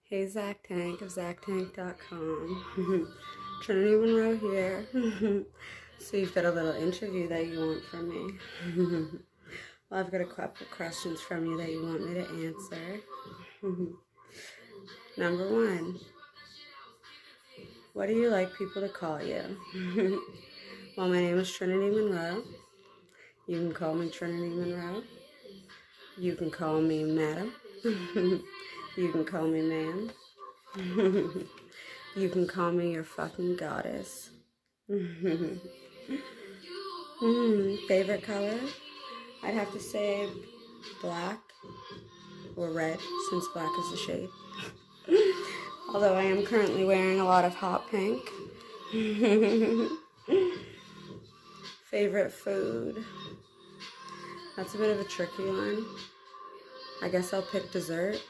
Hey, Zach Tank of ZachTank.com. Trinity Monroe here. So you've got a little interview that you want from me. Well, I've got a couple questions from you that you want me to answer. Number one, what do you like people to call you? Well, my name is Trinity Monroe. You can call me Trinity Monroe. You can call me Madam. You can call me ma'am. You can call me your fucking goddess. Favorite color? I'd have to say black or red, since black is a shade. Although I am currently wearing a lot of hot pink. Favorite food? That's a bit of a tricky one. I guess I'll pick dessert,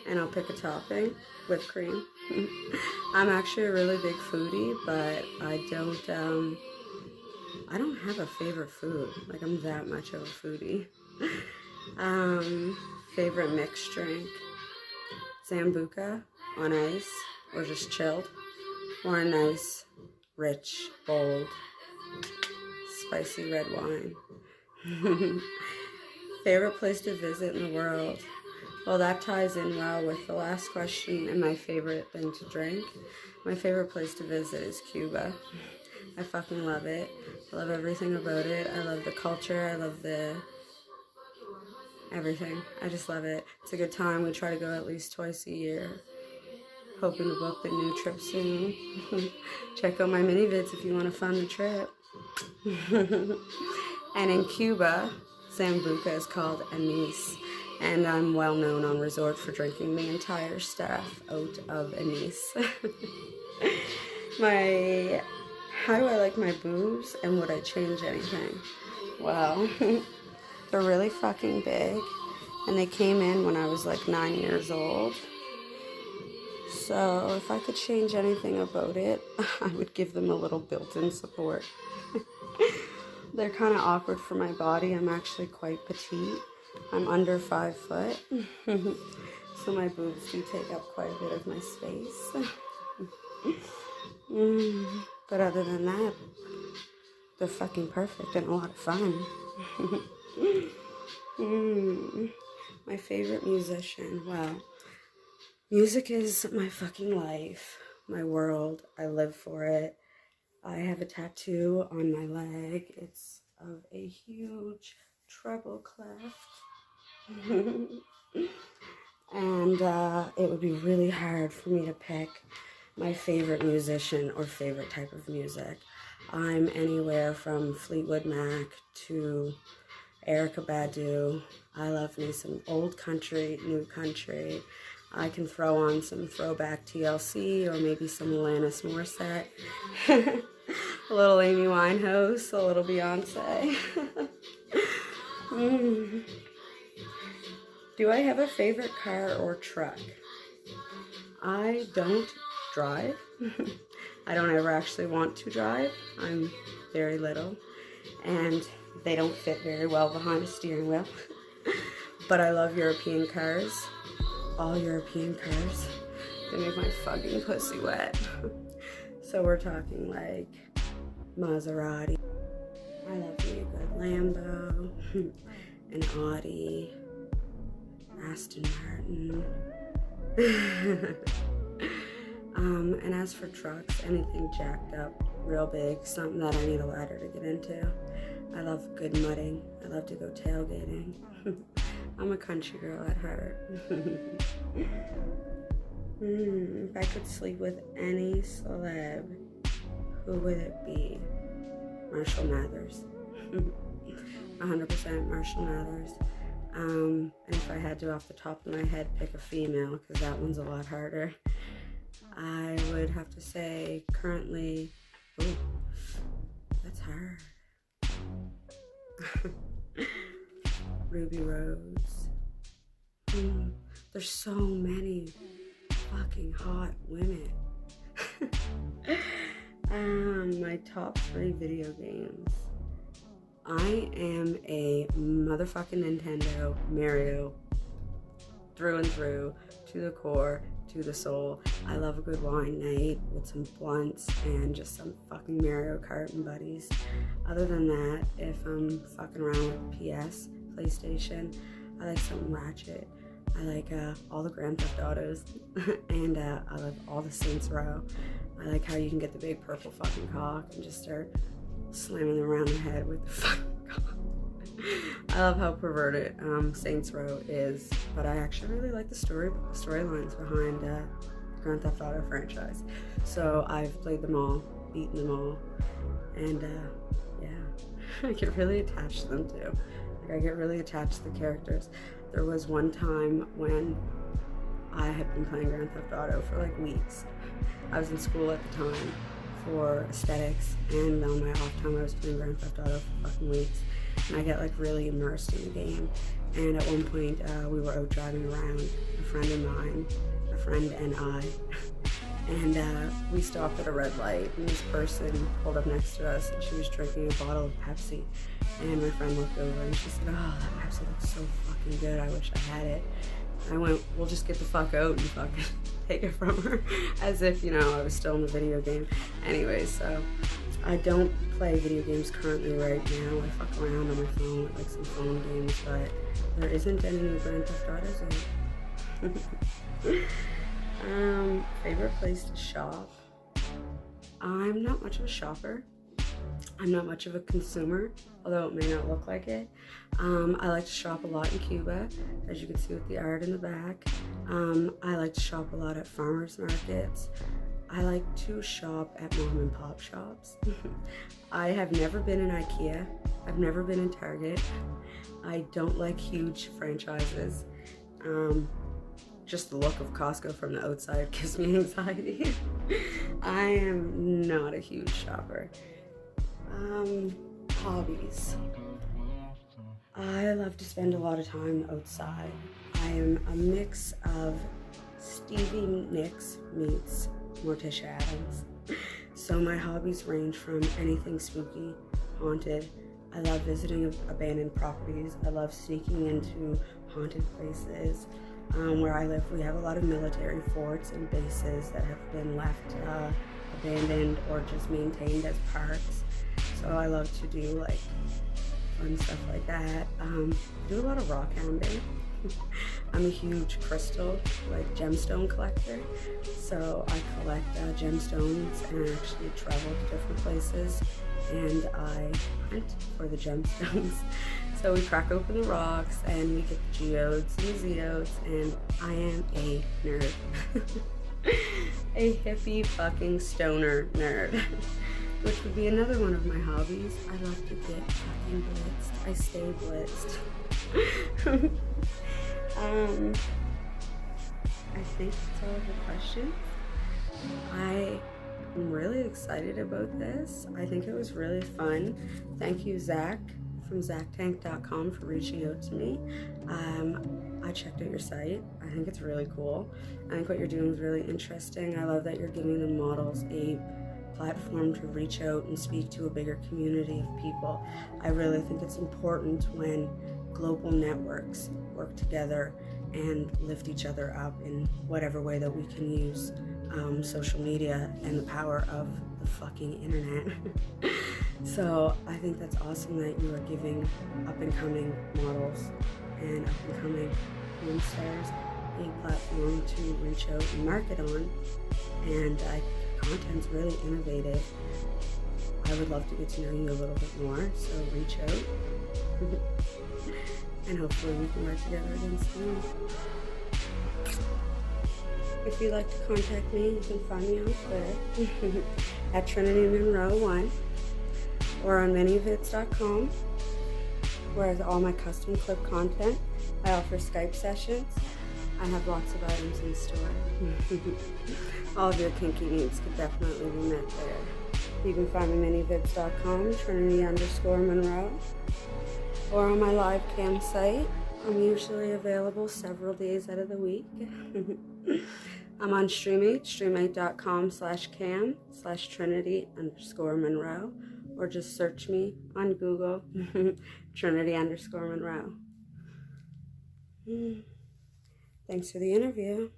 and I'll pick a topping, whipped cream. I'm actually a really big foodie, but I don't have a favorite food. Like, I'm that much of a foodie. Favorite mixed drink? Sambuca on ice, or just chilled, or a nice, rich, bold, spicy red wine. Favorite place to visit in the world? Well, that ties in well with the last question and my favorite thing to drink. My favorite place to visit is Cuba. I fucking love it. I love everything about it. I love the culture. I love everything. I just love it. It's a good time. We try to go at least twice a year. Hoping to book the new trip soon. Check out my mini vids if you want to fund the trip. And in Cuba, Sambuca is called anise, and I'm well known on resort for drinking the entire staff out of anise. How do I like my boobs, and would I change anything? Well, they're really fucking big, and they came in when I was like 9 years old. So if I could change anything about it, I would give them a little built-in support. They're kind of awkward for my body. I'm actually quite petite. I'm under 5 foot. So my boobs do take up quite a bit of my space. But other than that, they're fucking perfect and a lot of fun. My favorite musician? Well, music is my fucking life, my world. I live for it. I have a tattoo on my leg. It's of a huge treble clef. And it would be really hard for me to pick my favorite musician or favorite type of music. I'm anywhere from Fleetwood Mac to Erykah Badu. I love me some old country, new country. I can throw on some throwback TLC or maybe some Alanis Morissette. A little Amy Winehouse, a little Beyonce. Do I have a favorite car or truck? I don't drive. I don't ever actually want to drive. I'm very little, and they don't fit very well behind a steering wheel. But I love European cars. All European cars. They make my fucking pussy wet. So we're talking like Maserati. I love me a good Lambo, an Audi, Aston Martin. And as for trucks, anything jacked up, real big, something that I need a ladder to get into. I love good mudding. I love to go tailgating. I'm a country girl at heart. If I could sleep with any celeb, who would it be? Marshall Mathers. 100% Marshall Mathers. And if I had to, off the top of my head, pick a female, because that one's a lot harder, I would have to say currently, ooh, that's hard. Ruby Rose. There's so many fucking hot women. My top 3 video games. I am a motherfucking Nintendo Mario through and through, to the core, to the soul. I love a good wine night with some blunts and just some fucking Mario Kart and buddies. Other than that, if I'm fucking around with PS, PlayStation, I like something ratchet. I like all the Grand Theft Autos, and I love all the Saints Row. I like how you can get the big purple fucking cock and just start slamming them around the head with the fucking cock. I love how perverted Saints Row is, but I actually really like the storylines behind the Grand Theft Auto franchise. So I've played them all, beaten them all, and yeah, I get really attached to them too. Like, I get really attached to the characters. There was one time when I had been playing Grand Theft Auto for like weeks. I was in school at the time for aesthetics, and on my off time I was playing Grand Theft Auto for fucking weeks. And I get like really immersed in the game. And at one point we were out driving around, a friend and I, and we stopped at a red light, and this person pulled up next to us, and she was drinking a bottle of Pepsi. And my friend looked over and she said, "Oh, that Pepsi looks so fucking good, I wish I had it." I went, "We'll just get the fuck out and fucking take it from her," as if, you know, I was still in the video game. Anyways, so I don't play video games currently right now. I fuck around on my phone with like some phone games, but there isn't any new Grand Theft Autos out. Favorite place to shop? I'm not much of a shopper. I'm not much of a consumer, although it may not look like it. I like to shop a lot in Cuba, as you can see with the art in the back. I like to shop a lot at farmers markets. I like to shop at mom and pop shops. I have never been in IKEA. I've never been in Target. I don't like huge franchises. Just the look of Costco from the outside gives me anxiety. I am not a huge shopper. Hobbies. I love to spend a lot of time outside. I am a mix of Stevie Nicks meets Morticia Adams. So my hobbies range from anything spooky, haunted. I love visiting abandoned properties. I love sneaking into haunted places. Where I live, we have a lot of military forts and bases that have been left abandoned or just maintained as parks. So I love to do like fun stuff like that. I do a lot of rock hounding. I'm a huge crystal, like gemstone collector. So I collect gemstones, and I actually travel to different places and I hunt for the gemstones. So we crack open the rocks and we get the geodes and the zeodes, and I am a nerd. A hippie fucking stoner nerd. Which would be another one of my hobbies. I love to get fucking blitzed. I stay blitzed. I think that's all of the questions. I'm really excited about this. I think it was really fun. Thank you, Zach from ZachTank.com for reaching out to me. I checked out your site. I think it's really cool. I think what you're doing is really interesting. I love that you're giving the models a platform to reach out and speak to a bigger community of people. I really think it's important when global networks work together and lift each other up in whatever way that we can use social media and the power of the fucking internet. So I think that's awesome that you are giving up-and-coming models and up-and-coming porn stars a platform to reach out and market on. And content's really innovative. I would love to get to know you a little bit more, so reach out. And hopefully we can work together again soon. If you'd like to contact me, you can find me on Twitter at Trinity Monroe 1 or on manyvids.com, where is all my custom clip content. I offer Skype sessions. I have lots of items in store. All of your kinky needs could definitely be met there. You can find me manyvids.com, Trinity_Monroe, or on my live cam site. I'm usually available several days out of the week. I'm on StreamMate, streammate.com/cam/Trinity_Monroe, or just search me on Google, Trinity_Monroe. Thanks for the interview.